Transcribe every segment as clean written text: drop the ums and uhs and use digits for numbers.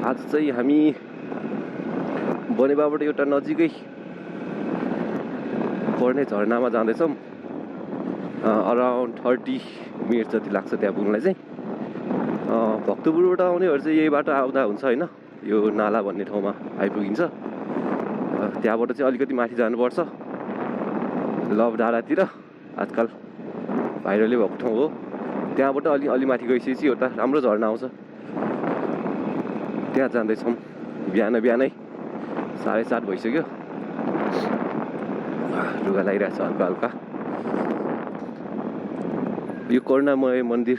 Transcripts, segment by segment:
आज चाहिँ हामी बनेपाबाट एउटा नजिकै पर्ने झरनामा जाँदैछौँ। अराउन्ड 30 मिनट जति लाग्छ त्यहाँ पुग्नलाई चाहिँ। भक्तपुरबाट आउनेहरू चाहिँ यही बाटो आउँदा हुन्छ होइन, यो नाला भन्ने ठाउँमा आइपुगिन्छ। त्यहाँबाट चाहिँ अलिकति माथि जानुपर्छ, लभ डाँडातिर, आजकल भाइरलै भएको ठाउँ हो। त्यहाँबाट अलि माथि गइसकेपछि एउटा राम्रो झरना आउँछ, त्यहाँ जाँदैछौँ। बिहानै 7:30 भइसक्यो। लुगा लागिरहेको छ हल्का हल्का। यो करुणामय मन्दिर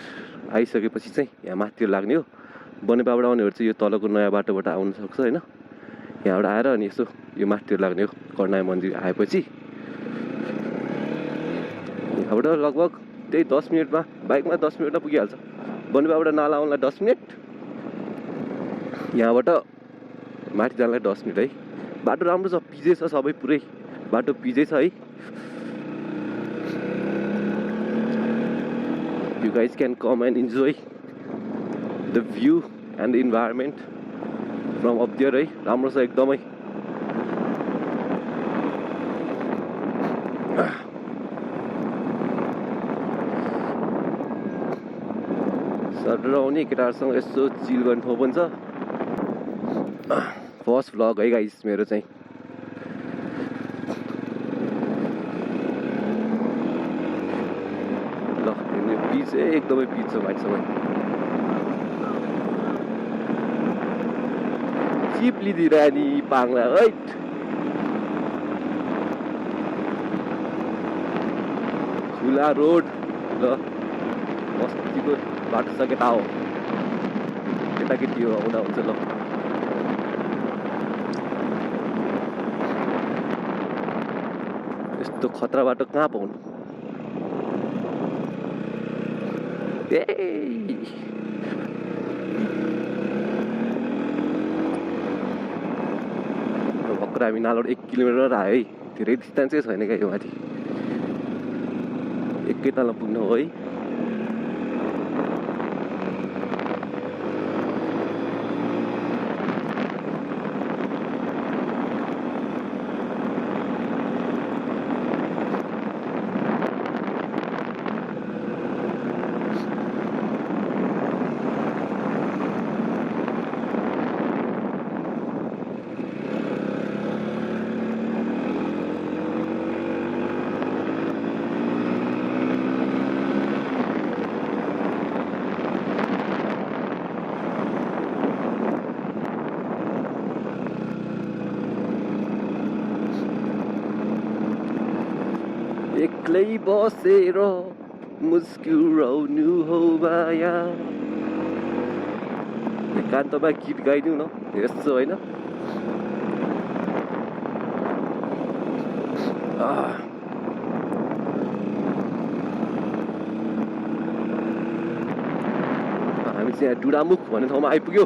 आइसकेपछि चाहिँ यहाँ माथितिर लाग्ने हो। बनेपाबाट आउनेहरू चाहिँ यो तलको नयाँ बाटोबाट आउन सक्छ होइन, यहाँबाट आएर अनि यसो यो माथितिर लाग्ने हो। करुणामय मन्दिर आएपछि यहाँबाट लगभग त्यही 10 मिनटमा, बाइकमा 10 मिनटमा पुगिहाल्छ। बनेपाबाट नाला आउनलाई 10 मिनट, यहाँबाट माथि जानलाई 10 मिनट है। बाटो राम्रो छ, पिजै छ, सबै पुरै बाटो पिजै छ है। You guys can come and enjoy the view and the environment from up there है। राम्रो छ एकदमै। सर आउने केटाहरूसँग यसो चिल गर्ने ठाउँ पनि छ। फर्स्ट भ्लग है गाइस मेरो चाहिँ। ल पिच एकदमै पिच छ माथिसम्म। चिप्ली दिरानी पाङ्ला है। खुला रोड ल, बस्तीको बाटो छ केटा हो, केटाकेटी हो आउँदा हुन्छ ल। यस्तो खतरा बाटो कहाँ पाउनु। भर्खर हामी नालाबाट 1 किलोमिटर आयो है, धेरै डिस्टेन्सै छैन क्या यो माथि, एकै तालमा पुग्नु हो है। एक्लै बसेर मुस्कुराउनु हो माया। एकान्तमा गीत गाइदिउँ न यस्तो होइन। हामी चाहिँ यहाँ डुडामुख भन्ने ठाउँमा आइपुग्यो।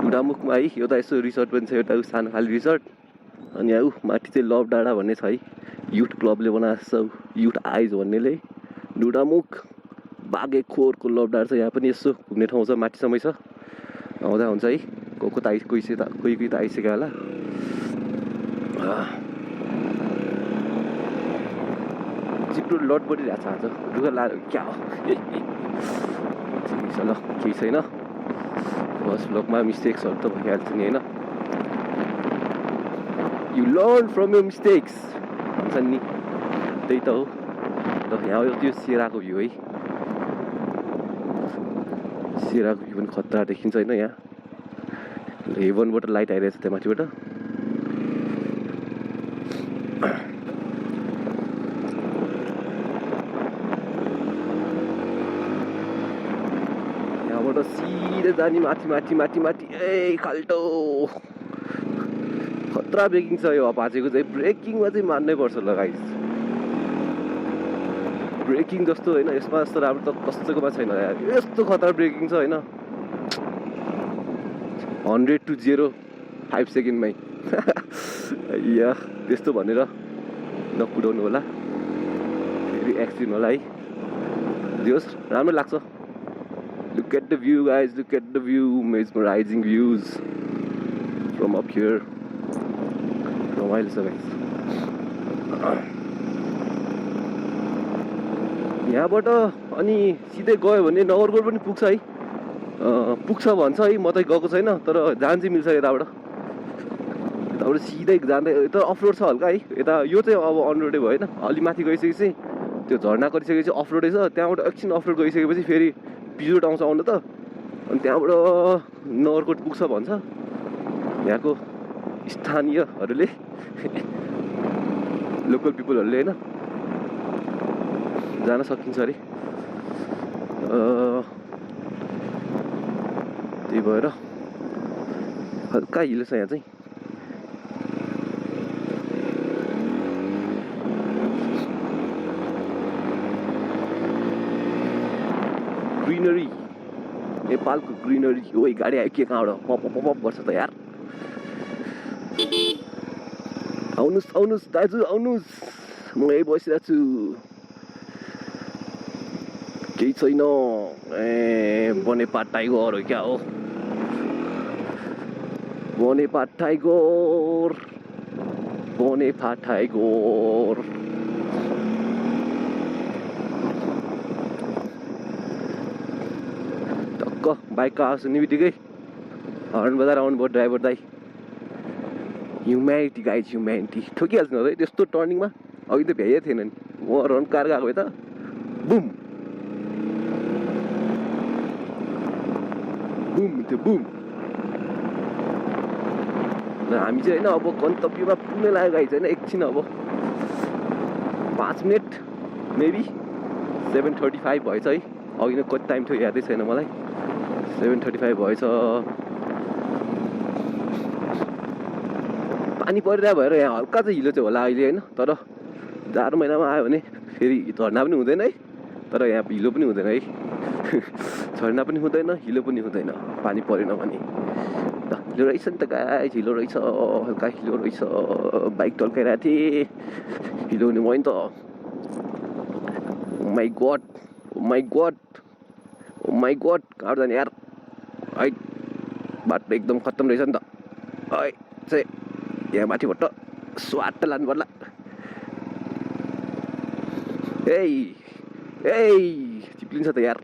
डुडामुखमा है एउटा यसो रिसोर्ट पनि छ, एउटा सानो खाले रिसोर्ट। अनि यहाँ माथि चाहिँ लभ डाँडा भन्ने छ है, युथ क्लबले बनाएको छ, युथ आइज भन्नेले। डुडामुख बागेखोरको लभ डाँडा छ, यहाँ पनि यसो घुम्ने ठाउँ छ, माथिसम्मै छ, आउँदा हुन्छ है। कोही त आइसक्यो होला। चिप्लो लड बढिरहेको छ आज, लुगा लाएर क्या हो। ठिक छ ल, केही छैन। फर्स्ट ब्लगमा मिस्टेक्सहरू त भइहाल्छ नि होइन। You learn from your mistakes भन्छ नि, त्यही त हो। ल यहाँ यो त्यो सेराको भ्यू है, सेराको भ्यू पनि खतरा देखिन्छ होइन। यहाँ हेभनबाट लाइट आइरहेछ त्यहाँ माथिबाट। यहाँबाट सिधै जाने माथि। ए खाल्टो खतरा ब्रेकिङ छ यो अपाचेको चाहिँ। ब्रेकिङमा चाहिँ मान्नै पर्छ ल गाइस, ब्रेकिङ जस्तो होइन यसमा जस्तो राम्रो त कसैकोमा छैन यार। यस्तो खतरा ब्रेकिङ छ होइन, 100 to 0 5 सेकेन्डमै। या त्यस्तो भनेर नकुदाउनु होला, फेरि एक्सिडेन्ट होला है। जे होस् राम्रो लाग्छ। Look at the view, guys. Look at the view. Mesmerizing views from up here. रमाइलो छ guys. यहाँबाट अनि सिधै गयो भने नगरकोट पनि पुग्छ है. पुग्छ भन्छ है. म त गएको छैन तर जान चाहिँ मिल्छ यताबाट. यताबाट सिधै जाँदै यता अफरोड छ हल्का है. यता यो चाहिँ अब अनरोडै भयो हैन. अलि माथि गइसकेपछि त्यो झर्ना गरिसकेपछि अफरोडै छ. त्यहाँबाट एकछिन अफरोड गइसकेपछि फेरि पिजोट आउँछ आउनु त. अनि त्यहाँबाट नगरकोट पुग्छ भन्छ यहाँको स्थानीयहरूले लोकल पिपलहरूले हैन. जान सकिन्छ अरे. त्यही भएर हल्का हिलो छ यहाँ चाहिँ. ग्रिनरी नेपालको ग्रिनरी. ओइ गाडी आयो के कहाँबाट पप पप पप गर्छ त यार. आउनुस् आउनुस् दाजु आउनुस्. म यही बसिरहेको छु. केही छैन. बनेपा टाइगर हो क्या हो. बनेपा टाइगर. बनेपा टाइगर. टक्क बाइकको आवाज सुन्ने बित्तिकै हर्न बजाएर आउनुभयो ड्राइभर दाइ. Humanity guys humanity. ठोकिहाल्छ है त्यस्तो टर्निङमा. अघि त भ्याइएको थिएन नि. म रन कार गएको भए त बुम बुम त्यो बुम. हामी चाहिँ होइन अब गन्तव्यमा पुग्न लाग्यो गाइज होइन. एकछिन अब 5 मिनट मेबी 7:35 भएछ है. अघि नै कति टाइम थियो यादै छैन मलाई. 7:35 भएछ. पानी परिरहेको भएर यहाँ हल्का चाहिँ हिलो चाहिँ होला अहिले होइन. तर जाडो महिनामा आयो भने फेरि झर्ना पनि हुँदैन है. तर यहाँ हिलो पनि हुँदैन है. झर्ना पनि हुँदैन हिलो पनि हुँदैन पानी परेन भने. हिलो रहेछ नि त गाइस. हिलो रहेछ. हल्का हिलो रहेछ. बाइक टल्काइरहेको थिएँ. हिलो हुने भयो नि त. My god my god my god. कहाँ जाने यार. है बाटो एकदम खत्तम रहेछ नि त. है चाहिँ यहाँ माथिबाट स्वाट लानु पर्ला. ए चिप्लिन्छ त यार.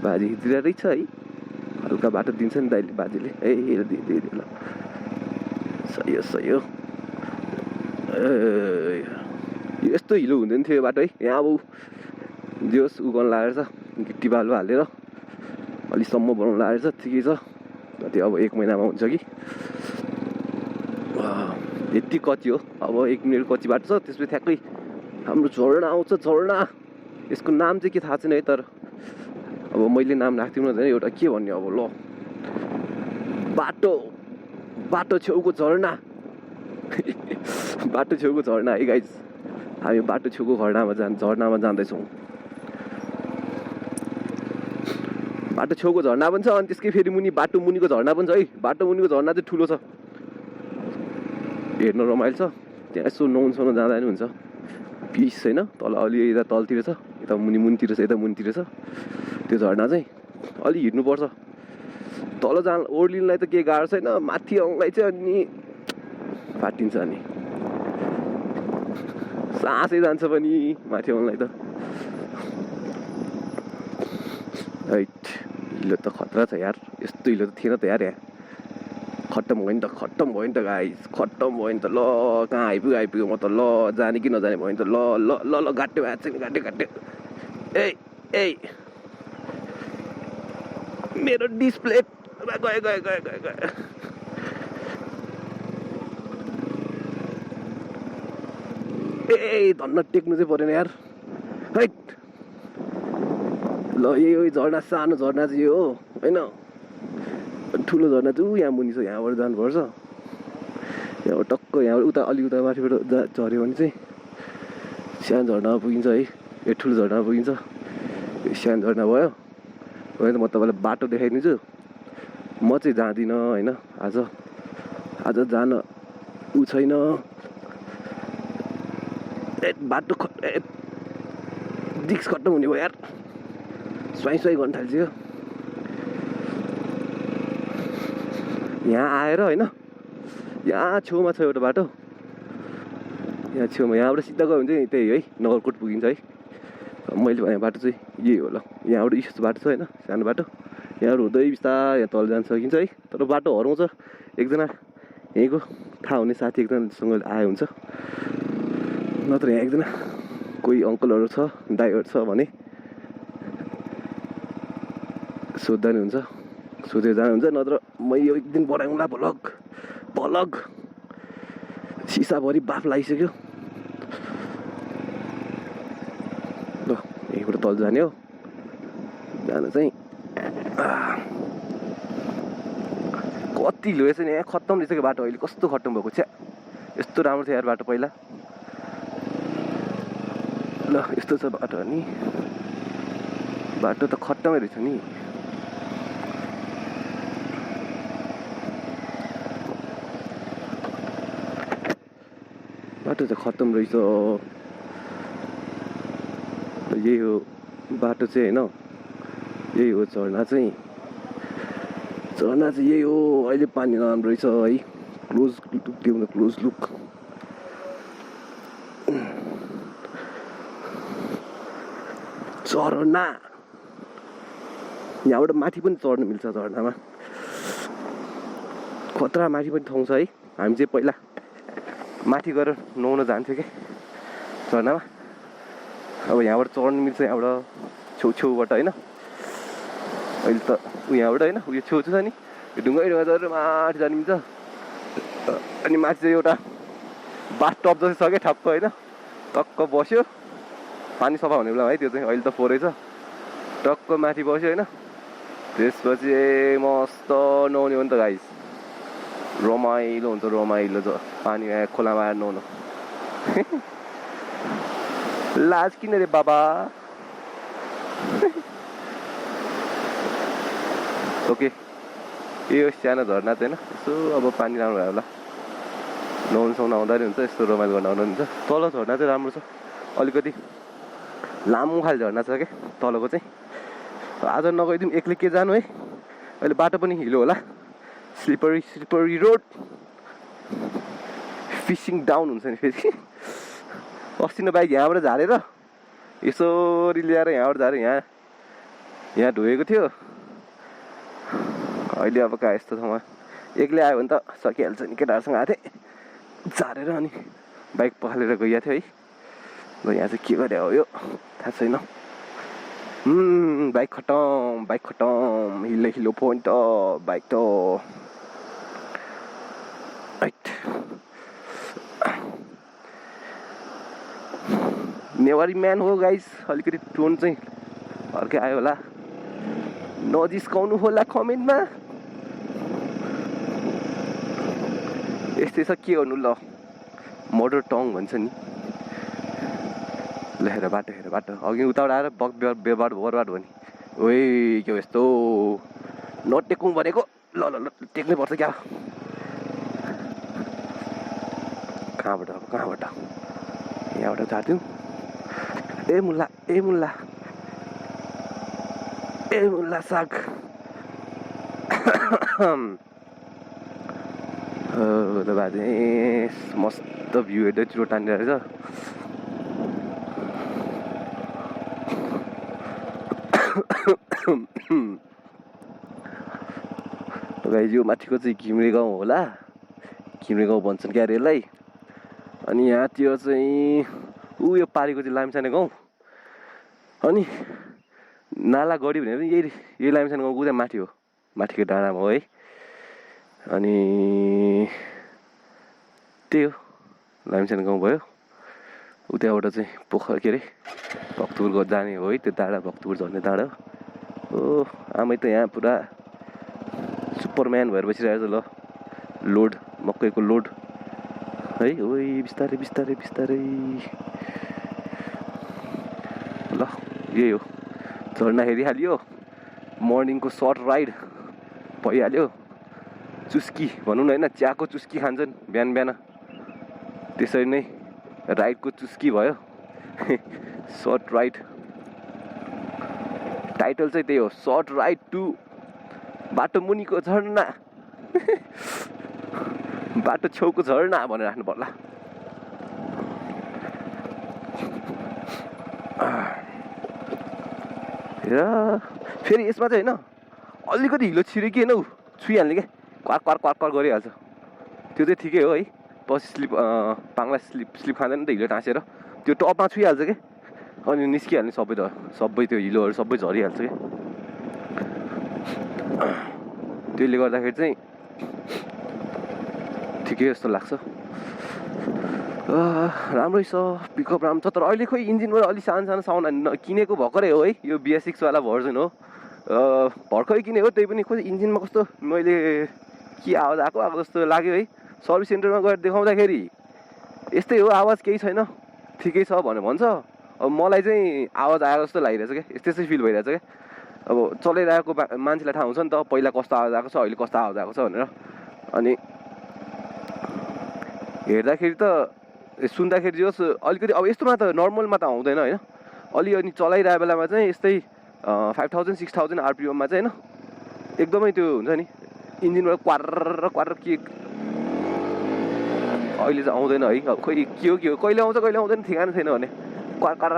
बाजे हिँडिरहेको रहेछ है. हल्का बाटो दिन्छ नि दाइले बाजेले. दिए ल. सही हो सही हो. यस्तो हिलो हुँदैन थियो यो बाटो है. यहाँ अब जोस् उ गर्नु लागेको छ. गिट्टी बालु हालेर अलिसम्म बनाउनु लागेको छ. ठिकै छ. त्यो अब 1 महिनामा हुन्छ कि. यति कति हो अब 1 मिनट कति बाटो छ. त्यसपछि ठ्याक्कै हाम्रो झरना आउँछ. झरना यसको नाम चाहिँ के थाहा छैन है. तर अब मैले नाम राख्दिनँ हुँदैन. एउटा के भन्ने अब ल. बाटो छेउको झरना. बाटो छेउको झरना है गाइज. हामी बाटो छेउको झरनामा जाँदैछौँ. बाटो छेउको झरना पनि छ. अनि त्यसकै फेरि मुनि बाटो मुनिको झरना पनि छ है. बाटो मुनिको झरना चाहिँ ठुलो छ. हेर्न रमाइलो छ. त्यहाँ यसो नुहाउन जाँदा पनि हुन्छ. पिस छैन. तल अलि यता तलतिर छ. यता मुनितिर छ. यता मुनितिर छ. त्यो झरना चाहिँ अलि हिँड्नुपर्छ. तल जान ओर्लिनलाई त केही गाह्रो छैन. माथि आउनलाई चाहिँ अनि फाटिन्छ. अनि सासै जान्छ पनि माथि आउनलाई त. राइट. हिलो त खतरा छ यार. यस्तो हिलो त थिएन त यार. यहाँ खत्तम भयो नि त. खत्तम भयो नि त गाइस. खत्तम भयो नि त. ल कहाँ आइपुग्यो म त. ल जाने कि नजाने भयो नि त. ल ल ल ल गाट्यो भएको छैन. गाट्यो. ए मेरो डिस्प्ले गयो. धन्न टेक्नु चाहिँ परेन यार. हैट. ल यही हो झरना. सानो झरना चाहिँ यो हो होइन. ठुलो झरना चाहिँ यहाँ मुनि छ. यहाँबाट जानुपर्छ. यहाँबाट टक्क यहाँबाट उता अलि उता माथिबाट झऱ्यो भने चाहिँ सानो झरनामा पुगिन्छ है. यो ठुलो झरनामा पुगिन्छ. यो सानो झरना भयो. होइन म तपाईँलाई बाटो देखाइदिन्छु. म चाहिँ जाँदिनँ होइन. आज जान ऊ छैन. बाटो डिस्क खत्तम हुने भयो यार. स्वाई स्वाई गर्न थाल्छ। यहाँ आएर होइन यहाँ छेउमा छ एउटा बाटो, यहाँ छेउमा यहाँबाट सिधा गयो भने चाहिँ त्यही है नगरकोट पुगिन्छ है। मैले भने बाटो चाहिँ यही हो ल, यहाँबाट यस्तो बाटो छ होइन सानो बाटो, यहाँबाट हुँदै बिस्तारै यहाँ तल जान सकिन्छ है। तर बाटो हराउँछ, एकजना यहीँको थाहा हुने साथी एकजनासँग आयो हुन्छ, नत्र यहाँ एकजना कोही अङ्कलहरू छ दाइहरू छ भने सोद्धा नि हुन्छ, सोधेर जानुहुन्छ। नत्र म यो एक दिन बनाउँला भ्लग भ्लग, सिसाभरि बाफ लागिसक्यो ल। यहीँबाट तल जाने हो, जान चाहिँ कति लोएछ नि यहाँ, खत्तम रहेछ बाटो अहिले, कस्तो खत्तम भएको छ। यस्तो राम्रो थियो यार बाटो पहिला। ल यस्तो छ बाटो नि, बाटो त खत्तमै रहेछ नि। बाटो त खत्तम रहेछ, यही हो बाटो चाहिँ होइन, यही हो झर्ना चाहिँ, झर्ना चाहिँ यही हो। अहिले पानी नराम्रो रहेछ है, क्लोज त्यो क्लोज लुक। झरना यहाँबाट माथि पनि चढ्नु मिल्छ, झरनामा खतरा माथि पनि ठाउँ छ है। हामी चाहिँ पहिला माथि गएर नुहाउन जान्थ्यो कि झरनामा, अब यहाँबाट चढ्नु मिल्छ, यहाँबाट छेउछेउबाट होइन। अहिले त यहाँबाट होइन उयो छेउछेउ छ नि, ढुङ्गा झरेर माथि जानु मिल्छ। अनि माथि चाहिँ एउटा बाथ टप जस्तो छ क्या ठक्क होइन, टक्क बस्यो, पानी सफा हुने बेला है त्यो चाहिँ, अहिले त फोरै छ। टक्क माथि बस्यो होइन, त्यसपछि मस्त नुहाउने हो नि त गाइस, रमाइलो हुन्छ, रमाइलो छ पानी खोलामा आएर नुहाउनु। लाज किन रे बाबा। ओके यो सानो झर्ना चाहिँ होइन, यसो अब पानी राम्रो भयो होला, नुहाउनु सुहाउनु आउँदाखेरि हुन्छ, यस्तो रमाइलो गर्न आउनु हुन्छ। तल झर्ना चाहिँ राम्रो छ, अलिकति लामो खाले झर्ना छ क्या तलको चाहिँ। आज नगइदिउँ एक्लै के जानु है, अहिले बाटो पनि हिलो होला, slippery slippery road, fishing down हुन्छ नि फेरि। अस्ति न बाइक यहाँबाट झारेर यसरी ल्याएर यहाँबाट झारेर यहाँ धोएको थियो। अहिले अब कहाँ यस्तो ठाउँमा एक्लै आयो भने त सकिहाल्छ नि, केटाहरूसँग आएको थिएँ झारेर अनि बाइक पखालेर गइएको थियो है। ल यहाँ चाहिँ के गरे हो यो थाहा छैन। बाइक खतम, बाइक खतम, हिलो हिलो पोइन्ट बाइक त नेवारी म्यान हो गाइस, अलिकति टोन चाहिँ अर्कै आयो होला, नजिस्काउनु होला कमेन्टमा। यस्तै छ के गर्नु ल, मोटर टङ भन्छ नि। ल हेर बाटो, हेर बाटो, अघि उताबाट आएर बर्बाद भयो नि। ओइ के हो यस्तो, नटेकौँ भनेको, ल ल ल टेक्नै पर्छ क्या। कहाँबाट अब कहाँबाट, यहाँबाट झार्थ्यौँ। ए मुल्ला ए मुल्ला ए मुल्ला साग। बाजे मस्त भ्यू हेर्दै चुरो तानेर रहेछ। गाइस यो माथिको चाहिँ घिम्रे गाउँ होला, घिम्रे गाउँ भन्छन् क्या यसलाई। अनि यहाँतिर चाहिँ यो पारिको चाहिँ लामिछाने गाउँ, अनि नाला गढी भनेर पनि यही लामिछाने गाउँको चाहिँ माथि हो, माथिको डाँडामा हो है। अनि त्यही हो लामिछाने गाउँ भयो। उताबाट चाहिँ पोखर के अरे भक्तपुर जाने हो है, त्यो डाँडा भक्तपुर झर्ने डाँडा हो। आमै त यहाँ पुरा सुपरम्यान भएर बसिरहेको छ। ल लोड मकैको लोड है, ओइ बिस्तारै बिस्तारै बिस्तारै। ल यही हो झर्ना हेरिहाल्यो, मर्निङको सर्ट राइड भइहाल्यो। चुस्की भनौँ न होइन, चियाको चुस्की खान्छन् बिहान बिहान, त्यसरी नै राइडको चुस्की भयो। सर्ट राइड टाइटल चाहिँ त्यही हो, सर्ट राइड टु बाटो मुनिको झरना बाटो छेउको झरना भनेर राख्नु पर्ला। र फेरि यसमा चाहिँ होइन अलिकति हिलो छिर्यो कि होइन ऊ छुइहाल्ने क्या, क्वार क्वार क्वार क्वार गरिहाल्छ। त्यो चाहिँ ठिकै हो है, पछि स्लिप पाङलाई स्लिप खाँदैन नि त हिलो टाँसेर, त्यो टपमा छुइहाल्छ क्या, अनि निस्किहाल्ने सबै त्यो हिलोहरू सबै झरिहाल्छ क्या। त्यसले गर्दाखेरि चाहिँ ठिकै जस्तो लाग्छ। राम्रै छ, पिकअप राम्रो छ, तर अहिले खोइ इन्जिनबाट अलिक सानो साउन्ड किनेको भर्खरै हो है, यो BS6 वाला भर्जन हो, भर्खरै किनेको, त्यही पनि खोइ इन्जिनमा कस्तो मैले के आवाज आएको जस्तो लाग्यो है। सर्भिस सेन्टरमा गएर देखाउँदाखेरि यस्तै हो, आवाज केही छैन, ठिकै छ भनेर भन्छ। अब मलाई चाहिँ आवाज आएको जस्तो लागिरहेछ क्या, यस्तै फिल भइरहेछ क्या। अब चलाइरहेको मान्छेलाई थाहा हुन्छ नि त पहिला कस्तो आवाज आएको छ, अहिले कस्तो आवाज आएको छ भनेर। अनि हेर्दाखेरि त सुन्दाखेरि जे होस् अलिकति अब यस्तोमा त नर्मलमा त आउँदैन होइन, अनि चलाइरहेको बेलामा चाहिँ यस्तै 5000-6000 RPM चाहिँ होइन एकदमै त्यो हुन्छ नि, इन्जिनबाट क्वार के अहिले चाहिँ आउँदैन है। अब खोइ के हो कहिले आउँछ कहिले आउँदैन ठिकाना छैन भने क्वार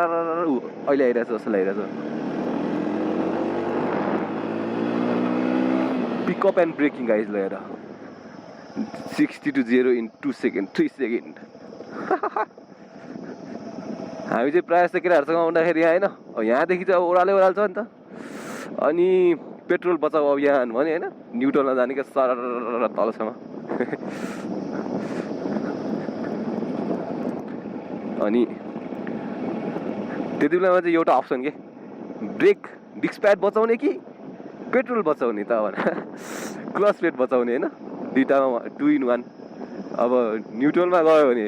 अहिले आइरहेछ जस्तो लागिरहेछ। पिकअप एन्ड ब्रेकिङ गाइज लिएर 60 to 0 in 2 seconds 3 seconds हामी चाहिँ प्रायः जस्तो केटाहरूसँग आउँदाखेरि यहाँ होइन, यहाँदेखि चाहिँ अब ओह्रालै छ नि त, अनि पेट्रोल बचाउ अभियान भने होइन, न्युट्रलमा जाने क्या सर तलसम्म अनि त्यति बेलामा चाहिँ एउटा अप्सन के, ब्रेक डिस्क प्याड बचाउने कि पेट्रोल बचाउने त भने क्लच प्लेट बचाउने होइन, दुइटामा 2 in 1। अब न्युट्रलमा गयो भने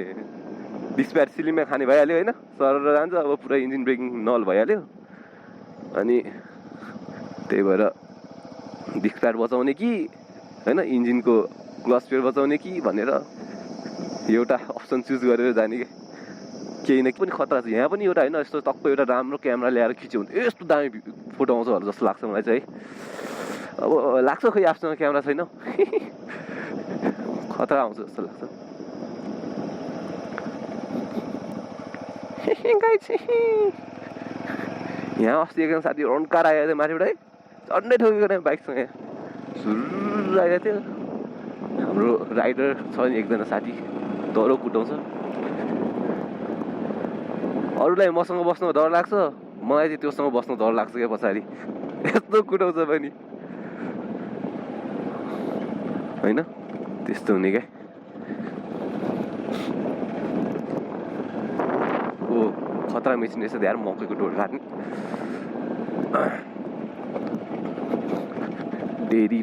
डिस्क प्याड सिलिङमा खाने भइहाल्यो होइन, सर जान्छ, अब पुरा इन्जिन ब्रेकिङ नल भइहाल्यो। अनि त्यही भएर डिस्क प्याड बचाउने कि होइन इन्जिनको क्लच प्लेट बचाउने कि भनेर एउटा अप्सन चुज गरेर जाने कि केही न केही पनि खतरा छ। यहाँ पनि एउटा होइन यस्तो टक्क एउटा राम्रो क्यामेरा ल्याएर खिच्यो भने यस्तो दामी फोटो आउँछ होला जस्तो लाग्छ मलाई चाहिँ है। अब लाग्छ खोइ आफूसँग क्यामेरा छैन खतरा आउँछ जस्तो लाग्छ। यहाँ अस्ति एकजना साथी रन्कार आएको थियो माथिबाट है, झन्डै ठोकेको बाइकसँग झुर आइरहेको थियो। हाम्रो राइडर छ नि एकजना साथी, डह्रो कुटाउँछ। अरूलाई मसँग बस्नु डर लाग्छ, मलाई चाहिँ त्योसँग बस्नु डर लाग्छ क्या पछाडि, यस्तो कुटाउँछ पनि होइन, त्यस्तो हुने क्या। ओ खतरा मेसिन रहेछ यार, मकैको ढोड काट्ने। डेरी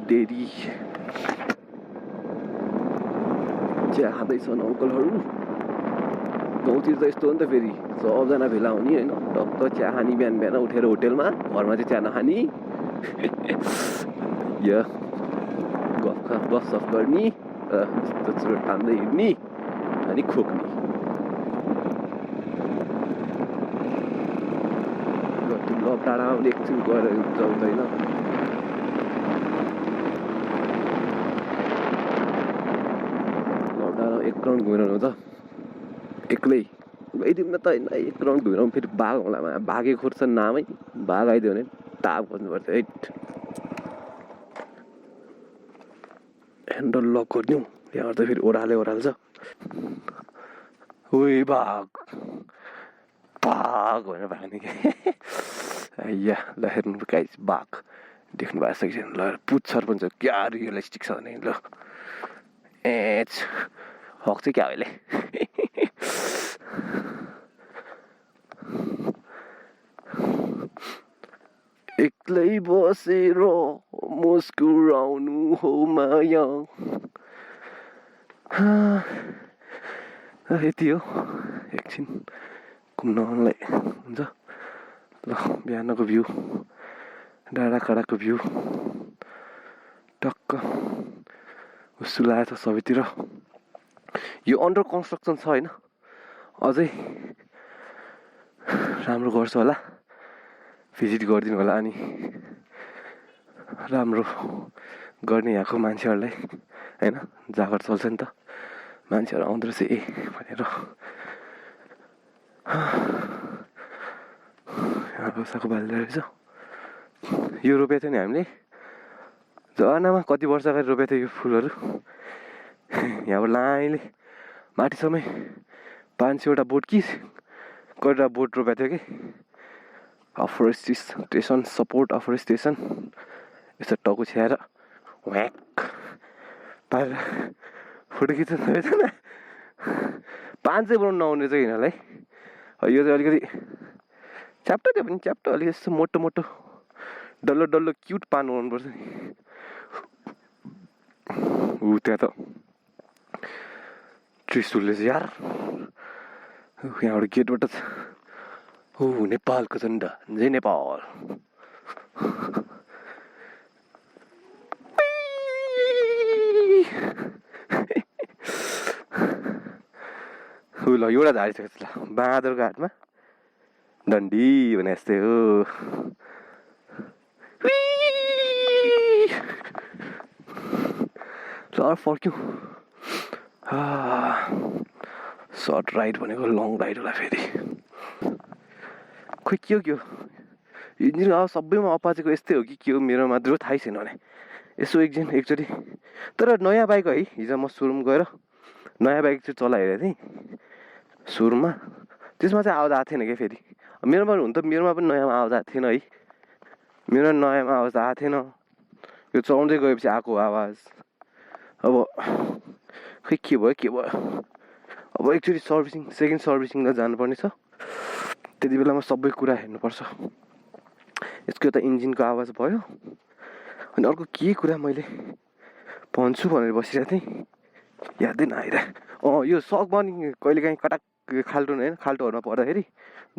चिया खाँदैछन् अङ्कलहरू। गाउँतिर त यस्तो हो नि त, फेरि सबजना भेला हुने होइन, टक्क चिया खाने बिहान उठेर होटेलमा, घरमा चाहिँ चिया नखाने या गफसफ गर्ने, यस्तो चुरोट तान्दै हिँड्ने अनि खोक्ने। टाढा एकछिन गएर जाउँदैन। एक राउन्ड घुमेर आउनु त एक्लै गइदिउँ न त होइन, एक राउन्ड घुमेर आउँ। फेरि बाघ होला, बाघे खोर्छ नामै, बाघ आइदियो भने टाप खोज्नुपर्छ है। ह्यान्डल लक गरिदिउँ, त्यहाँबाट त फेरि ओह्राल्छ। ओइ बाघ भनेर भाग्ने कि या ल हेर्नु गाइस, बाघ देख्नु भएको छ कि छैन, ल पुच्छर पनि छ, क्या रियलिस्टिक छ भने ल हक चाहिँ क्या अहिले एक्लै बसेर मुस्कुराउनु हो माया। यति हो, एकछिन घुम्नलाई हुन्छ। ल बिहानको भ्यू, डाँडाकाँडाको भ्यू टक्क सुलाएको छ सबैतिर। यो अन्डर कन्स्ट्रक्सन छ होइन, अझै राम्रो गर्छ होला। भिजिट गरिदिनु होला अनि राम्रो गर्ने यहाँको मान्छेहरूलाई होइन जागर चल्छ नि त मान्छेहरू आउँदो रहेछ ए भनेर साको बाल्दो रहेछ यो रोपेको थियो नि हामीले जनामा कति वर्ष अगाडि रोपेको थियो यो फुलहरू यहाँबाट लाइनले माथिसम्मै 500वटा बोट कि कतिवटा बोट रोपेको थियो कि अफरेस्टेसन सपोर्ट अफरेस्टेसन यस्तो टाउको छ्याएर ह्वाक पारेर फोटो खिच्नु रहेछ न 500 बनाउनु नआउने चाहिँ यिनीहरूलाई यो चाहिँ अलिकति च्याप्टो त्यो पनि च्याप्टो अलिक यस्तो मोटो मोटो डल्लो डल्लो क्युट पार्नु आउनुपर्छ नि ऊ त्यहाँ त त्रिशुलले चाहिँ यार यहाँबाट गेटबाट हो नेपालको झन्डा जय नेपाल ल एउटा झारिसकेको छ ल बाँदरको हातमा डन्डी भने जस्तै हो ल फर्क्यौँ सर्ट राइड भनेको लङ राइड होला फेरि खोइ के हो इन्जिन अब सबैमा अपाचेको यस्तै हो कि के हो मेरोमा मात्र थाहै छैन भने यसो एकचोटि तर नयाँ बाइक है हिजो म सोरुम गएर नयाँ बाइक चाहिँ चलाइरहेको थिएँ सुरुमा त्यसमा चाहिँ आवाज आएको थिएन क्या फेरि मेरोमा हुन त मेरोमा पनि नयाँमा आवाज आएको थिएन है मेरो नयाँमा आवाज आएको थिएन यो चलाउँदै गएपछि आएको आवाज अब खै के भयो अब एकचोटि सेकेन्ड सर्भिसिङमा जानुपर्ने छ त्यति बेलामा सबै कुरा हेर्नुपर्छ यसको त इन्जिनको आवाज भयो अनि अर्को के कुरा मैले भन्छु भनेर बसिरहेको थिएँ यादै नआइरह यो सक पनि कहिलेकाहीँ कटाक खाल्टो होइन खाल्टोहरूमा पर्दाखेरि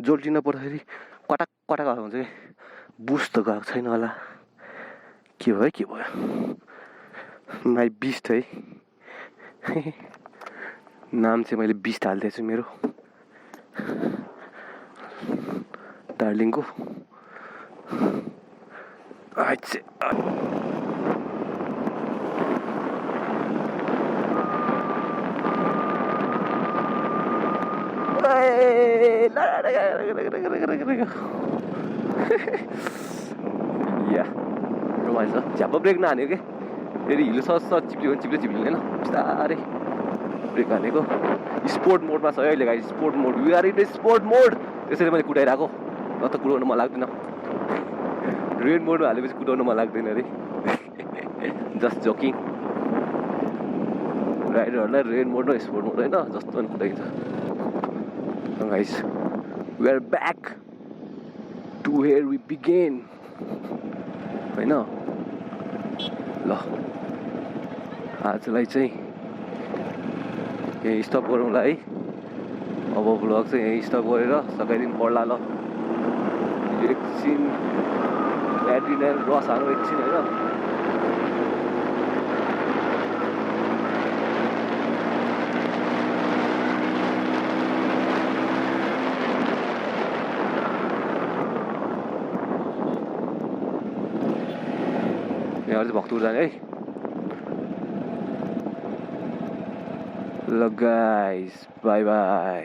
जोल्टिन पर्दाखेरि कटाक कटाक हुन्छ कि बुस्ट त गएको छैन होला के भयो माई बिस्ट है नाम चाहिँ मैले बिस्ट हालिदिएछु मेरो दार्जिलिङको झ्याप्प ब्रेक नहान्यो कि फेरि हिलो सस चिप्लियो भने चिप्लिँदैन बिस्तारै ब्रेक हानेको स्पोर्ट मोडमा छ अहिले गाडी sport mode we are in sport mode त्यसैले मैले कुदाइरहेको न त कुदाउनु मन लाग्दैन रेन मोडमा हालेपछि कुदाउनु मन लाग्दैन अरे जस्ट जोकिङ राइडरहरूलाई रेन मोड र स्पोर्ट मोड होइन जस्तो पनि कुदाइन्छ guys we are back to where we begin होइन ल आजलाई चाहिँ यहीँ स्टप गरौँला है अब ब्लग चाहिँ यहीँ स्टप गरेर सकाइदिनु पर्ला ल एकछिन एड्रिनल रस हाल्नु एकछिन होइन यहाँ चाहिँ भक्तपुर जाने है ल गाइस बाई बाई